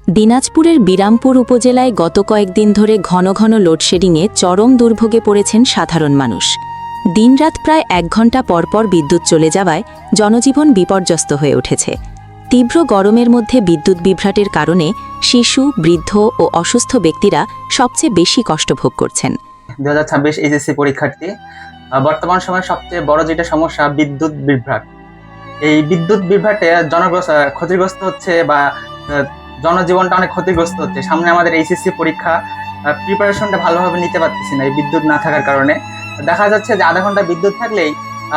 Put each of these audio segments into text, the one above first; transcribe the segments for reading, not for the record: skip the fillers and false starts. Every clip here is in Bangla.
দিনাজপুরের বিরামপুর উপজেলায় গত কয়েকদিন ধরে ঘন ঘন লোডশেডিংয়ে চরম দুর্ভোগে পড়েছেন সাধারণ মানুষ। দিনরাত প্রায় 1 ঘণ্টা পরপর বিদ্যুৎ চলে যাওয়ায় জনজীবন বিপর্যস্ত হয়ে উঠেছে। তীব্র গরমের মধ্যে বিদ্যুৎ বিভ্রাটের কারণে শিশু, বৃদ্ধ ও অসুস্থ ব্যক্তিরা সবচেয়ে বেশি কষ্ট ভোগ করছেন। 2026 এইচএসসি পরীক্ষার্থী বর্তমান সময়ে সবচেয়ে বড় যেটা সমস্যা বিদ্যুৎ বিভ্রাট। এই বিদ্যুৎ বিভ্রাটে ক্ষতিগ্রস্ত হচ্ছে বা জনজীবনটা অনেক ক্ষতিগ্রস্ত হচ্ছে। সামনে আমাদের এইচএসসি পরীক্ষা, প্রিপারেশনটা ভালোভাবে নিতে পারতেছি না এই বিদ্যুৎ না থাকার কারণে। দেখা যাচ্ছে যে আধা ঘন্টা বিদ্যুৎ থাকলেই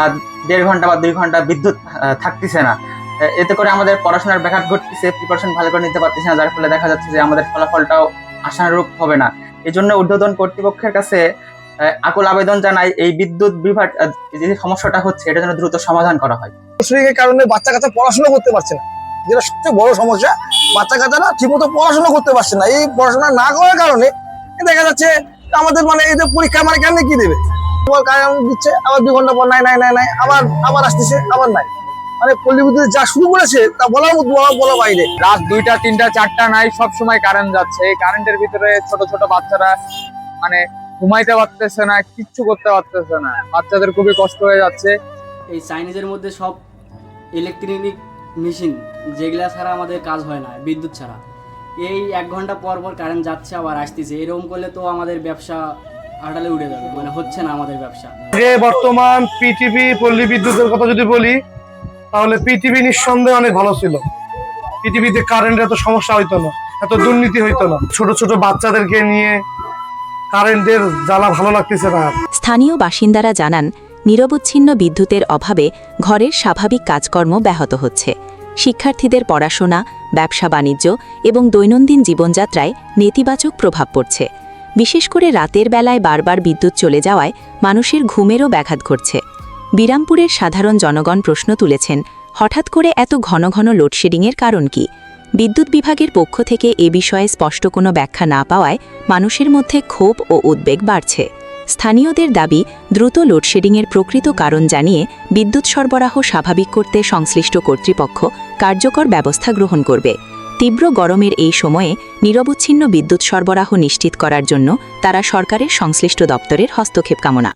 1.5 ঘন্টা বা 2 ঘন্টা বিদ্যুৎ থাকতেছে না। এতে করে আমাদের পড়াশোনার ব্যাঘাত ঘটতেছে, প্রিপারেশন ভালো করে নিতে পারতেছি না, যার ফলে দেখা যাচ্ছে যে আমাদের ফলাফলটাও আশানুরূপ হবে না। এই জন্য ঊর্ধ্বতন কর্তৃপক্ষের কাছে আকুল আবেদন জানাই, এই বিদ্যুৎ বিভ্রাট যে সমস্যাটা হচ্ছে এটা যেন দ্রুত সমাধান করা হয়। লোডশেডিংয়ের কারণে বাচ্চা কাচ্চা পড়াশোনা করতে পারছে না, যেটা সবচেয়ে বড় সমস্যা। বাচ্চা কাচ্চারা ঠিকমতো পড়াশোনা করতে পারছে না। এই পড়াশোনা না করার কারণে দেখা যাচ্ছে আমাদের এদের পরীক্ষা কেমনে কি দেবে, দিচ্ছে আবার 2 ঘন্টা পর নাই আবার আসতেছে, আবার নাই। পল্লী বিদ্যুৎ যা শুরু করেছে তা বলার মতো বলা বাইরে। রাত 2টা 3টা 4টা নাই, সব সময় কারেন্ট যাচ্ছে। এই কারেন্টের ভিতরে ছোট ছোট বাচ্চারা ঘুমাইতে পারতেছে না, কিচ্ছু করতে পারতেছে না। বাচ্চাদের খুবই কষ্ট হয়ে যাচ্ছে। এই চাইনিজের মধ্যে সব ইলেকট্রনিক মেশিন, যেগুলা ছাড়া আমাদের কাজ হয় না বিদ্যুৎ ছাড়া। এই 1 ঘন্টা পর পর কারেন্ট যাচ্ছে আবার আসতেছে, এরকম করলে তো আমাদের ব্যবসা আড়ালে উঠে যাবে, হচ্ছে না আমাদের ব্যবসা। বর্তমান পিটিভি পল্লী বিদ্যুতের কথা যদি বলি, তাহলে পিটিভি নিঃসন্দেহে অনেক ভালো ছিল। পিটিভিতে কারেন্টের এত সমস্যা হইতো না, এত দুর্নীতি হইতো না। ছোট ছোট বাচ্চাদেরকে নিয়ে কারেন্টের জ্বালা ভালো লাগতেছে না। স্থানীয় বাসিন্দারা জানান, নিরবচ্ছিন্ন বিদ্যুতের অভাবে ঘরের স্বাভাবিক কাজকর্ম ব্যাহত হচ্ছে। শিক্ষার্থীদের পড়াশোনা, ব্যবসা বাণিজ্য এবং দৈনন্দিন জীবনযাত্রায় নেতিবাচক প্রভাব পড়ছে। বিশেষ করে রাতের বেলায় বারবার বিদ্যুৎ চলে যাওয়ায় মানুষের ঘুমেরও ব্যাঘাত ঘটছে। বিরামপুরের সাধারণ জনগণ প্রশ্ন তুলেছেন, হঠাৎ করে এত ঘন ঘন লোডশেডিংয়ের কারণ কি? বিদ্যুৎ বিভাগের পক্ষ থেকে এ বিষয়ে স্পষ্ট কোনো ব্যাখ্যা না পাওয়ায় মানুষের মধ্যে ক্ষোভ ও উদ্বেগ বাড়ছে। স্থানীয়দের দাবি, দ্রুত লোডশেডিংয়ের প্রকৃত কারণ জানিয়ে বিদ্যুৎ সরবরাহ স্বাভাবিক করতে সংশ্লিষ্ট কর্তৃপক্ষ কার্যকর ব্যবস্থা গ্রহণ করবে। তীব্র গরমের এই সময়ে নিরবচ্ছিন্ন বিদ্যুৎ সরবরাহ নিশ্চিত করার জন্য তারা সরকারের সংশ্লিষ্ট দপ্তরের হস্তক্ষেপ কামনা